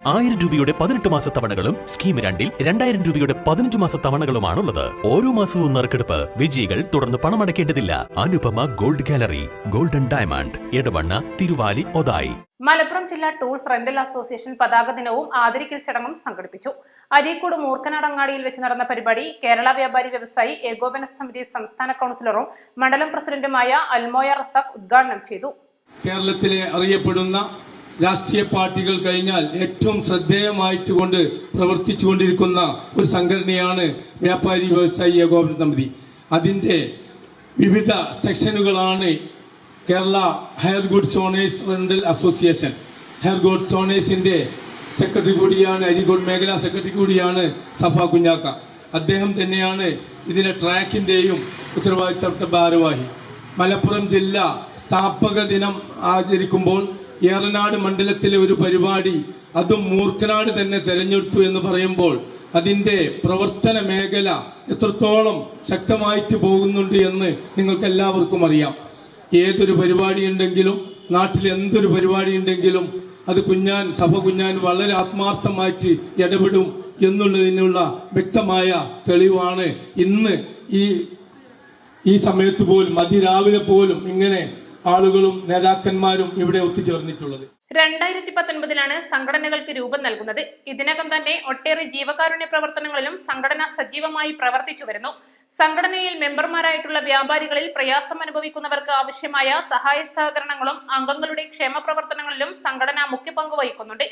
1000 രൂപയുടെ 18 മാസ തവണകളും സ്കീം 2-ൽ 2000 രൂപയുടെ 15 മാസ തവണകളുമാണുള്ളത്. ഓരോ മാസവും നറുക്കെടുപ്പ്. വിജയികൾ തുടർന്ന് പണമടയ്ക്കേണ്ടതില്ല. Anupama gold gallery, golden diamond, Edavanna, Thiruvali, Othayi. Malappuram ജില്ലാ ടൂൾസ് റെന്റൽ അസോസിയേഷൻ പതാക ദിനവും ആദരിക്കൽ ചടങ്ങും സംഘടിപ്പിച്ചു. അരീക്കോട് മൂർക്കനാടങ്ങാടിയിൽ വെച്ച് നടന്ന പരിപാടി കേരള വ്യാപാരി വ്യവസായി ഏകോപന സമിതി സംസ്ഥാന കൗൺസിലറും മണ്ഡലം പ്രസിഡന്റുമായ അൽമോയ റസാഖ് ഉദ്ഘാടനം ചെയ്തു. കേരളത്തിലെ അറിയപ്പെടുന്ന രാഷ്ട്രീയ പാർട്ടികൾ കഴിഞ്ഞാൽ ഏറ്റവും ശ്രദ്ധേയമായിട്ടുകൊണ്ട് പ്രവർത്തിച്ചുകൊണ്ടിരിക്കുന്ന ഒരു സംഘടനയാണ് വ്യാപാരി വ്യവസായി ഏകോപന സമിതി. അതിൻ്റെ വിവിധ സെക്ഷനുകളാണ് Kerala hire goods owners rental association. Hire goods ഓണേഴ്സിൻ്റെ സെക്രട്ടറി കൂടിയാണ്, അരീക്കോട് മേഖലാ സെക്രട്ടറി കൂടിയാണ് സഫ കുഞ്ഞാക്ക. അദ്ദേഹം തന്നെയാണ് ഇതിൻ്റെ ട്രാക്കിൻ്റെയും ഉത്തരവാദിത്തപ്പെട്ട ഭാരവാഹി. മലപ്പുറം ജില്ല സ്ഥാപക ദിനം ആചരിക്കുമ്പോൾ ഏറനാട് മണ്ഡലത്തിലെ ഒരു പരിപാടി, അതും മൂർക്കനാട് തന്നെ തെരഞ്ഞെടുത്തു എന്ന് പറയുമ്പോൾ അതിൻ്റെ പ്രവർത്തന മേഖല എത്രത്തോളം ശക്തമായിട്ട് പോകുന്നുണ്ട് എന്ന് നിങ്ങൾക്ക് എല്ലാവർക്കും അറിയാം. ഏതൊരു പരിപാടി ഉണ്ടെങ്കിലും, നാട്ടിൽ എന്തൊരു പരിപാടി ഉണ്ടെങ്കിലും അത് സഭ കുഞ്ഞാൻ വളരെ ആത്മാർത്ഥമായിട്ട് ഇടപെടും എന്നുള്ളതിനുള്ള വ്യക്തമായ തെളിവാണ് ഇന്ന് ഈ സമയത്ത് പോലും, അതിരാവിലെ പോലും ഇങ്ങനെ ആളുകളും നേതാക്കന്മാരും ഇവിടെ ഒത്തുചേർന്നിട്ടുള്ളത്. 2019 സംഘടനകൾക്ക് രൂപം നൽകുന്നത്. ഇതിനകം തന്നെ ഒട്ടേറെ ജീവകാരുണ്യ പ്രവർത്തനങ്ങളിലും സംഘടന സജീവമായി പ്രവർത്തിച്ചു വരുന്നു. സംഘടനയിൽ മെമ്പർമാരായിട്ടുള്ള വ്യാപാരികളിൽ പ്രയാസം അനുഭവിക്കുന്നവർക്ക് ആവശ്യമായ സഹായ സഹകരണങ്ങളും അംഗങ്ങളുടെ ക്ഷേമ പ്രവർത്തനങ്ങളിലും സംഘടന മുഖ്യ പങ്ക് വഹിക്കുന്നുണ്ട്.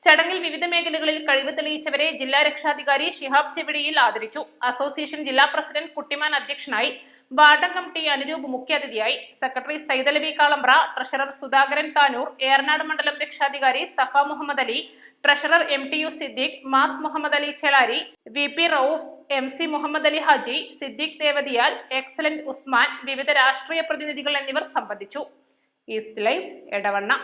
ചടങ്ങിൽ വിവിധ മേഖലകളിൽ കഴിവ് തെളിയിച്ചവരെ ജില്ലാ രക്ഷാധികാരി ഷിഹാബ് ചെവിടിയിൽ ആദരിച്ചു. അസോസിയേഷൻ ജില്ലാ പ്രസിഡന്റ് കുട്ടിമാൻ അധ്യക്ഷനായി. വാർഡ് കമ്മിറ്റി അനുരൂപ് മുഖ്യാതിഥിയായി. സെക്രട്ടറി സൈദലവി കാളമ്പ്ര, ട്രഷറർ സുധാകരൻ താനൂർ, ഏറനാട് മണ്ഡലം രക്ഷാധികാരി Safa Muhammad Ali, treasurer MTU Siddique, Mass Muhammad Ali Chelari, VP Rauf, MC Muhammad Ali Haji, Siddique Devadiyal, excellent Usman, വിവിധ രാഷ്ട്രീയ പ്രതിനിധികൾ എന്നിവർ സംബന്ധിച്ചു. East live, Edavanna.